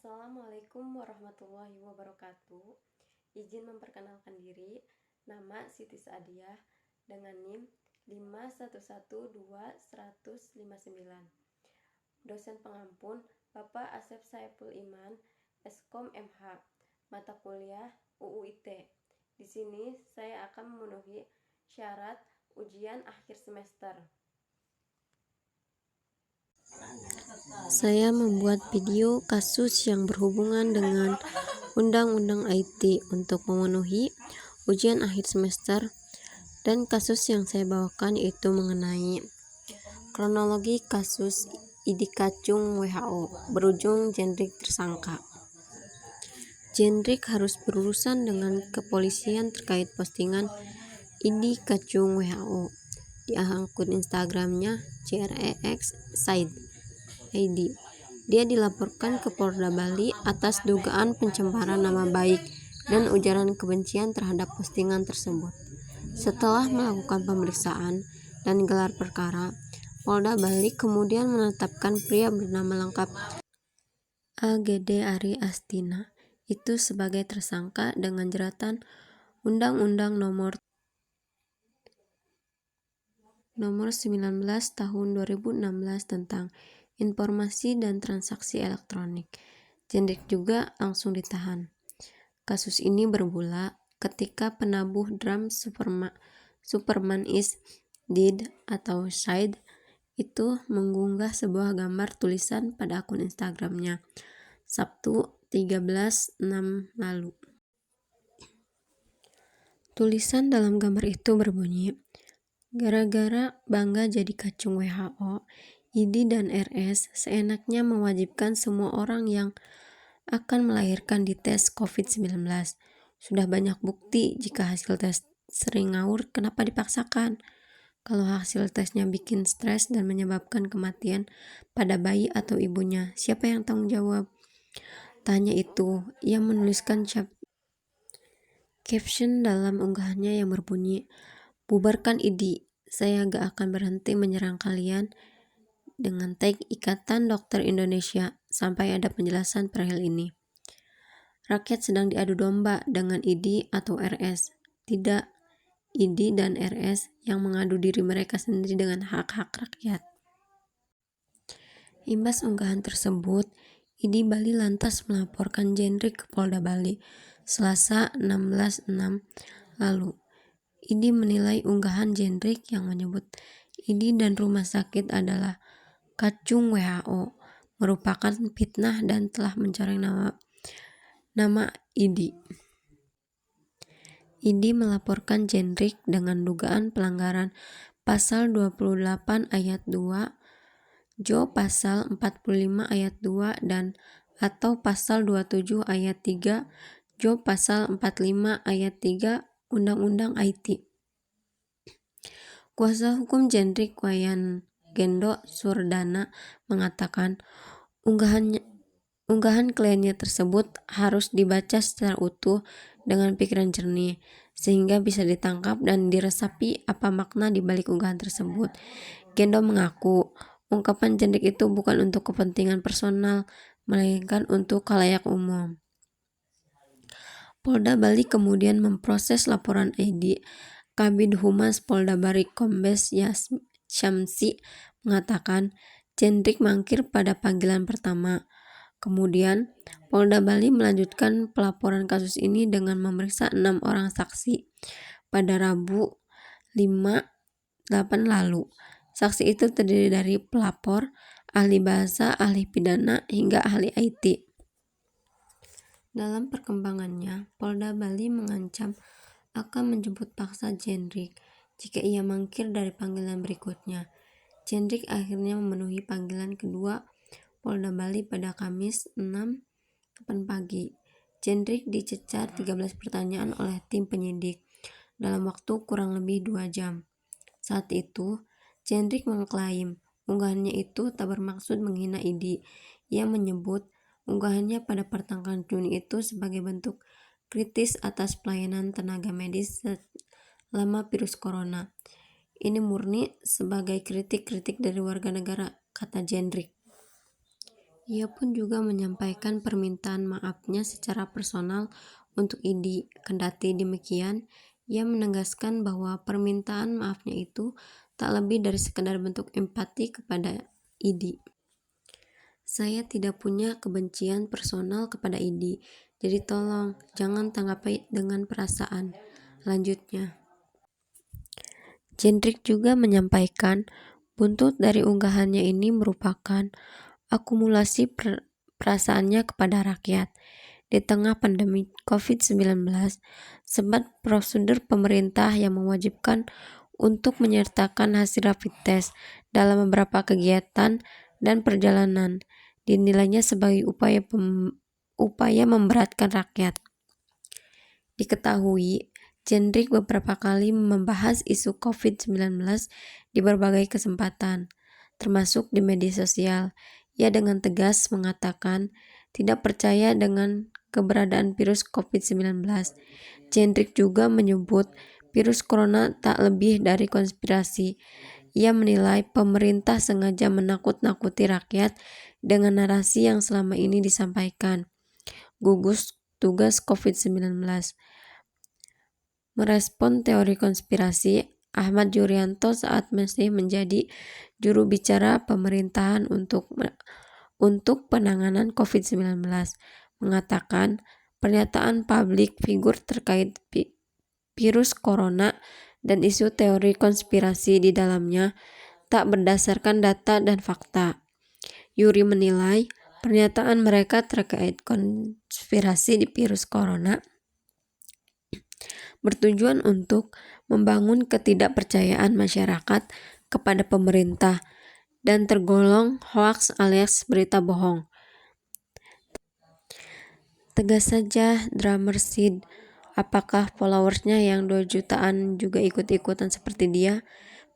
Assalamualaikum warahmatullahi wabarakatuh. Izin memperkenalkan diri, nama Siti Saadiah dengan NIM 5112159. Dosen pengampun Bapak Asep Saiful Iman, Eskom MH, mata kuliah UUIT. Di sini saya akan memenuhi syarat ujian akhir semester. Saya membuat video kasus yang berhubungan dengan Undang-Undang IT untuk memenuhi ujian akhir semester, dan kasus yang saya bawakan itu mengenai kronologi kasus ID Kacung WHO berujung Jendrik tersangka. Jendrik harus berurusan dengan kepolisian terkait postingan ID Kacung WHO di akun Instagramnya JREX ID. Dia dilaporkan ke Polda Bali atas dugaan pencemaran nama baik dan ujaran kebencian terhadap postingan tersebut. Setelah melakukan pemeriksaan dan gelar perkara, Polda Bali kemudian menetapkan pria bernama lengkap AGD Ari Astina itu sebagai tersangka dengan jeratan Undang-Undang Nomor 19 Tahun 2016 tentang Informasi dan Transaksi Elektronik. Jendrik juga langsung ditahan. Kasus ini bermula ketika penabuh drum Superman is Dead atau Side itu mengunggah sebuah gambar tulisan pada akun Instagramnya Sabtu 13/6 lalu. Tulisan dalam gambar itu berbunyi, "Gara-gara bangga jadi kacung WHO, ID dan RS seenaknya mewajibkan semua orang yang akan melahirkan dites COVID-19. Sudah banyak bukti jika hasil tes sering ngawur, kenapa dipaksakan? Kalau hasil tesnya bikin stres dan menyebabkan kematian pada bayi atau ibunya, siapa yang tanggung jawab?" Tanya itu, ia menuliskan caption dalam unggahannya yang berbunyi, "Bubarkan ID, saya gak akan berhenti menyerang kalian," dengan tag Ikatan Dokter Indonesia sampai ada penjelasan perihal ini. Rakyat sedang diadu domba dengan ID atau RS. Tidak, ID dan RS yang mengadu diri mereka sendiri dengan hak-hak rakyat. Imbas unggahan tersebut, ID Bali lantas melaporkan Jendrik ke Polda Bali Selasa 16/6 lalu. ID menilai unggahan Jendrik yang menyebut ID dan rumah sakit adalah Kacung WHO merupakan fitnah dan telah mencoreng nama ID. ID melaporkan Jendrik dengan dugaan pelanggaran Pasal 28 Ayat 2, Jo Pasal 45 Ayat 2 dan atau Pasal 27 Ayat 3, Jo Pasal 45 Ayat 3 Undang-Undang IT. Kuasa hukum Jendrik Wayan Gendo Surdana mengatakan unggahan kliennya tersebut harus dibaca secara utuh dengan pikiran jernih sehingga bisa ditangkap dan diresapi apa makna di balik unggahan tersebut. Gendo mengaku ungkapan Jendrik itu bukan untuk kepentingan personal melainkan untuk khalayak umum. Polda Bali kemudian memproses laporan ID. Kabid Humas Polda Bali Kombes Syamsi mengatakan Jendrik mangkir pada panggilan pertama. Kemudian, Polda Bali melanjutkan pelaporan kasus ini dengan memeriksa 6 orang saksi pada Rabu 5/8 lalu. Saksi itu terdiri dari pelapor, ahli bahasa, ahli pidana, hingga ahli IT. Dalam perkembangannya, Polda Bali mengancam akan menjemput paksa Jendrik jika ia mangkir dari panggilan berikutnya. Jendrik akhirnya memenuhi panggilan kedua Polda Bali pada Kamis 6/8 pagi. Jendrik dicecar 13 pertanyaan oleh tim penyidik dalam waktu kurang lebih 2 jam. Saat itu, Jendrik mengklaim unggahannya itu tak bermaksud menghina ID. Ia menyebut unggahannya pada pertengahan Juni itu sebagai bentuk kritis atas pelayanan tenaga medis selama virus corona. Ini murni sebagai kritik dari warga negara, kata Jendrik. Ia pun juga menyampaikan permintaan maafnya secara personal untuk IDI. Kendati demikian, ia menegaskan bahwa permintaan maafnya itu tak lebih dari sekedar bentuk empati kepada IDI. Saya tidak punya kebencian personal kepada IDI, jadi tolong jangan tanggapi dengan perasaan. Lanjutnya, Jendrik juga menyampaikan buntut dari unggahannya ini merupakan akumulasi perasaannya kepada rakyat. Di tengah pandemi COVID-19, sebab prosedur pemerintah yang mewajibkan untuk menyertakan hasil rapid test dalam beberapa kegiatan dan perjalanan dinilainya sebagai upaya memberatkan rakyat. Diketahui, Jendrik beberapa kali membahas isu COVID-19 di berbagai kesempatan, termasuk di media sosial. Ia dengan tegas mengatakan tidak percaya dengan keberadaan virus COVID-19. Jendrik juga menyebut virus corona tak lebih dari konspirasi. Ia menilai pemerintah sengaja menakut-nakuti rakyat dengan narasi yang selama ini disampaikan. Gugus tugas COVID-19. Merespon teori konspirasi, Ahmad Yuryanto saat masih menjadi juru bicara pemerintahan untuk penanganan COVID-19 mengatakan pernyataan publik figur terkait virus corona dan isu teori konspirasi di dalamnya tak berdasarkan data dan fakta. Yuri menilai pernyataan mereka terkait konspirasi di virus corona bertujuan untuk membangun ketidakpercayaan masyarakat kepada pemerintah dan tergolong hoaks alias berita bohong. Tegas saja drummer Sid, apakah followersnya yang 2 jutaan juga ikut-ikutan seperti dia?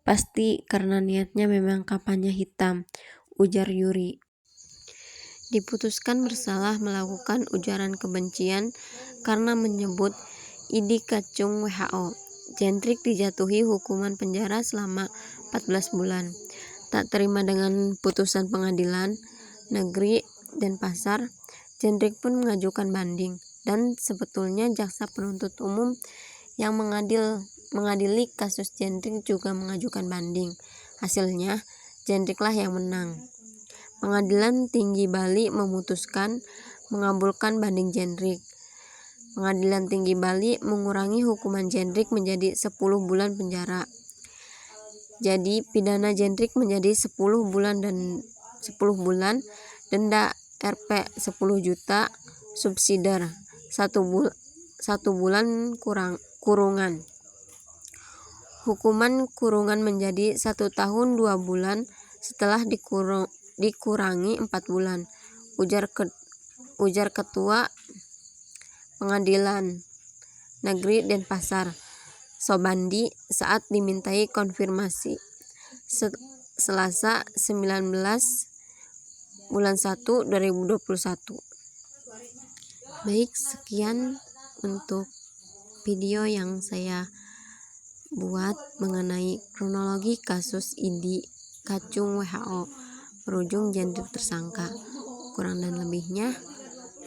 Pasti karena niatnya memang kampanye hitam, ujar Yuri. Diputuskan bersalah melakukan ujaran kebencian karena menyebut IDI kacung WHO. Jendrik dijatuhi hukuman penjara selama 14 bulan. Tak terima dengan putusan pengadilan negeri Denpasar, Jendrik pun mengajukan banding. Dan sebetulnya jaksa penuntut umum yang mengadili kasus Jendrik juga mengajukan banding. Hasilnya, Jendriklah yang menang. Pengadilan Tinggi Bali memutuskan mengabulkan banding Jendrik. Pengadilan Tinggi Bali mengurangi hukuman Jendrik menjadi 10 bulan penjara. Jadi pidana Jendrik menjadi 10 bulan, denda Rp 10 juta, subsidiar 1 bulan kurungan. Hukuman kurungan menjadi 1 tahun 2 bulan setelah dikurangi 4 bulan, ujar Ketua Pengadilan Negeri Denpasar, Sobandi, saat dimintai konfirmasi Selasa 19 bulan 1 2021. Baik, sekian untuk video yang saya buat mengenai kronologi kasus IDI kacung WHO berujung Jendrik tersangka. Kurang dan lebihnya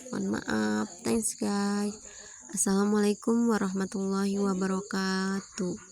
mohon maaf. Thanks guys. Assalamualaikum warahmatullahi wabarakatuh.